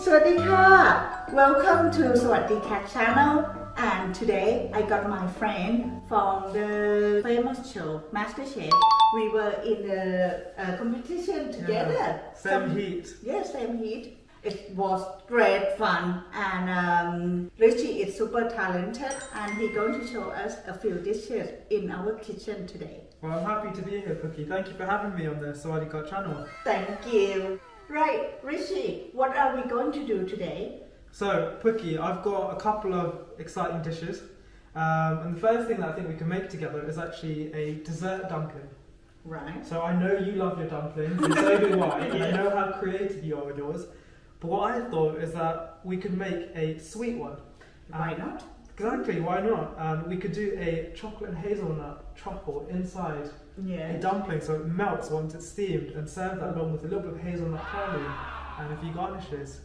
Sawasdee ka! Welcome to Sawasdee Cat channel. And today I got my friend from the famous show MasterChef. We were in the competition together. Yeah, same heat. Yes, same heat. It was great fun, and Rishi is super talented, and he's going to show us a few dishes in our kitchen today. Well, I'm happy to be here, Pookie. Thank you for having me on the Sawasdee Cat channel. Thank you. Right, Rishi, what are we going to do today? So, Pookie, I've got a couple of exciting dishes. And the first thing that I think we can make together is actually a dessert dumpling. Right. So I know you love your dumplings, and so do I, and I know how creative you are with yours. But what I thought is that we could make a sweet one. Why not? Exactly, why not? We could do a chocolate and hazelnut truffle inside a dumpling so it melts once it's steamed, and serve that along with a little bit of hazelnut praline and a few garnishes.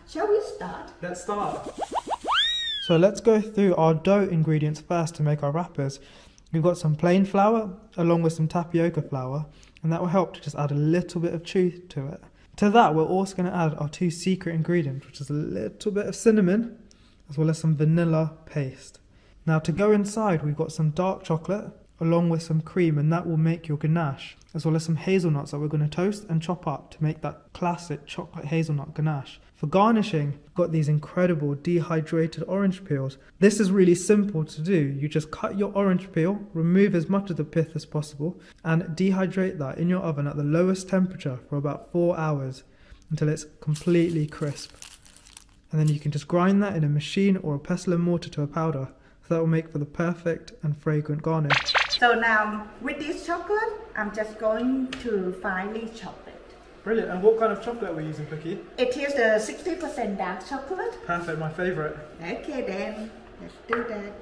Shall we start? Let's start. So let's go through our dough ingredients first to make our wrappers. We've got some plain flour along with some tapioca flour, and that will help to just add a little bit of truth to it. To that, we're also going to add our two secret ingredients, which is a little bit of cinnamon as well as some vanilla paste. Now to go inside, we've got some dark chocolate along with some cream, and that will make your ganache, as well as some hazelnuts that we're going to toast and chop up to make that classic chocolate hazelnut ganache. For garnishing, we've got these incredible dehydrated orange peels. This is really simple to do. You just cut your orange peel, remove as much of the pith as possible, and dehydrate that in your oven at the lowest temperature for about 4 hours until it's completely crisp. And then you can just grind that in a machine or a pestle and mortar to a powder. So that will make for the perfect and fragrant garnish. So now, with this chocolate, I'm just going to finely chop it. Brilliant. And what kind of chocolate are we using, Pookie? It is the 60% dark chocolate. Perfect, my favourite. Okay then, let's do that.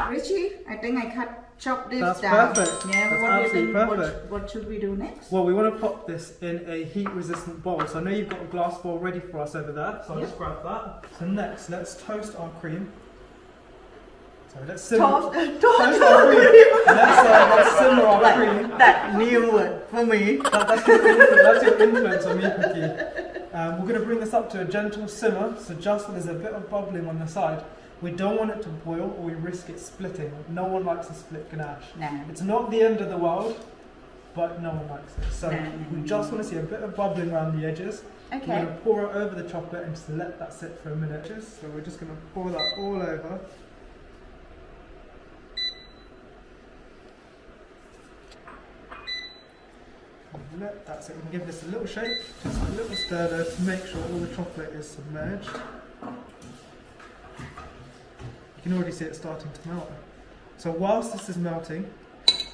Richie, I think I chop this That's down. perfect. Yeah, That's what do you absolutely think? perfect. What should we do next? Well, we want to pop this in a heat-resistant bowl. So I know you've got a glass bowl ready for us over there, so I'll just grab that. So next, let's toast our cream. So let's simmer, Toast our cream. Let's simmer our cream. That new word for me. That's your influence on me, Pookie. We're going to bring this up to a gentle simmer, so just when there's a bit of bubbling on the side. We don't want it to boil or we risk it splitting. No one likes a split ganache. No. It's not the end of the world, but no one likes it. So we just want to see a bit of bubbling around the edges. Okay. We're going to pour it over the chocolate and just let that sit for a minute. So we're just going to pour that all over. Let that sit. We can give this a little shake, just a little stir there to make sure all the chocolate is submerged. You can already see it starting to melt. So whilst this is melting,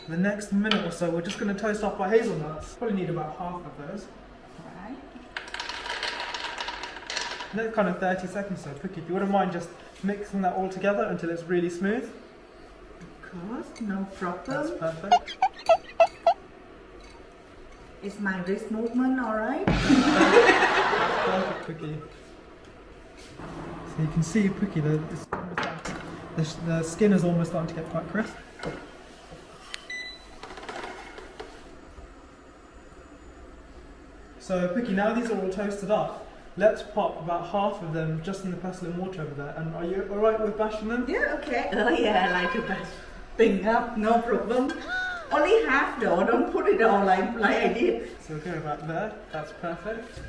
the next minute or so we're just going to toast up our hazelnuts. Probably need about half of those. Right. Next kind of 30 seconds so. Pookie, if you wouldn't mind just mixing that all together until it's really smooth. Of course, no problem. That's perfect. Is my wrist movement alright? That's perfect, Pookie. So you can see, Pookie, the skin is almost starting to get quite crisp. So Pookie, now these are all toasted up, let's pop about half of them just in the pestle and mortar over there. And are you alright with bashing them? Yeah, okay. Oh yeah, I like to bash thing up, no problem. Only half though, don't put it all like I did. So we'll go about there, that's perfect.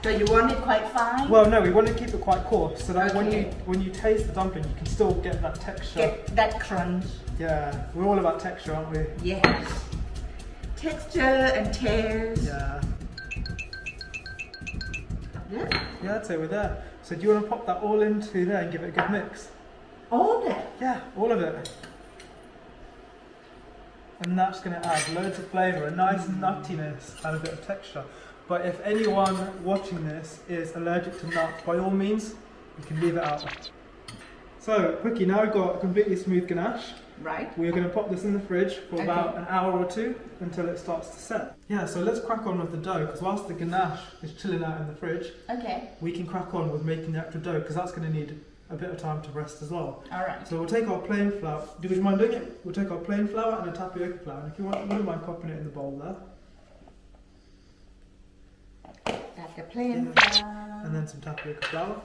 So you want it quite fine? Well no, we want to keep it quite coarse, so that when you taste the dumpling you can still get that texture. Get that crunch. Yeah, we're all about texture, aren't we? Yes. Texture and taste. Yeah. Yeah? Yeah, I'd say we're there. So do you want to pop that all into there and give it a good mix? All that? Yeah, all of it. And that's going to add loads of flavour, a nice nuttiness and a bit of texture. But if anyone watching this is allergic to nuts, by all means, you can leave it out. So, Pookie, now we've got a completely smooth ganache. Right. We're going to pop this in the fridge for about an hour or two until it starts to set. Yeah, so let's crack on with the dough, because whilst the ganache is chilling out in the fridge, Okay. we can crack on with making the actual dough, because that's going to need a bit of time to rest as well. Alright. So we'll take our plain flour. Would you mind doing it? We'll take our plain flour and a tapioca flour. And if you wouldn't mind popping it in the bowl there. That's the plain Yeah. flour. And then some tapioca flour.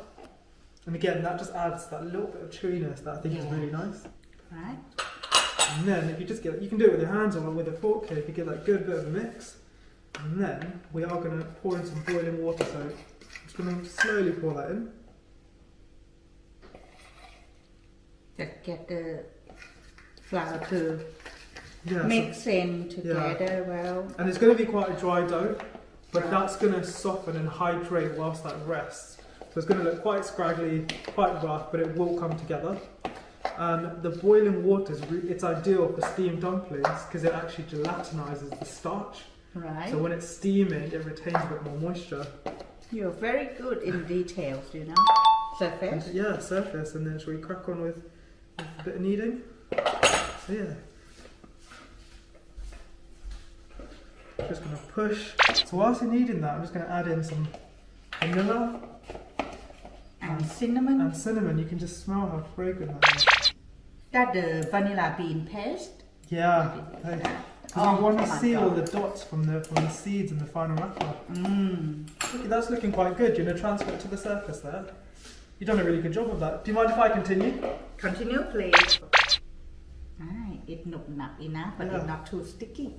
And again, that just adds that little bit of chewiness that I think is really nice. Right. And then if you just get, you can do it with your hands or with a fork here, if you get that good bit of a mix. And then we are going to pour in some boiling water, so I'm just going to slowly pour that in. Just get the flour to Yeah, mix in together well. And it's going to be quite a dry dough, but that's going to soften and hydrate whilst that rests. So it's going to look quite scraggly, quite rough, but it will come together. The boiling water it's ideal for steamed dumplings because it actually gelatinizes the starch. Right. So when it's steaming, it retains a bit more moisture. You're very good in details, you know. Surface. Yeah, surface, and then shall we crack on with a bit of kneading? So yeah. Just going to push. So whilst you're kneading that, I'm just going to add in some vanilla And cinnamon. and cinnamon. You can just smell how fragrant that is. That the vanilla bean paste. Yeah. Because we want to see all the dots from the seeds in the final wrapper. Look, that's looking quite good. You're going to transfer it to the surface there. You've done a really good job of that. Do you mind if I continue? Continue, please. Right. It's not enough, but it's not too sticky.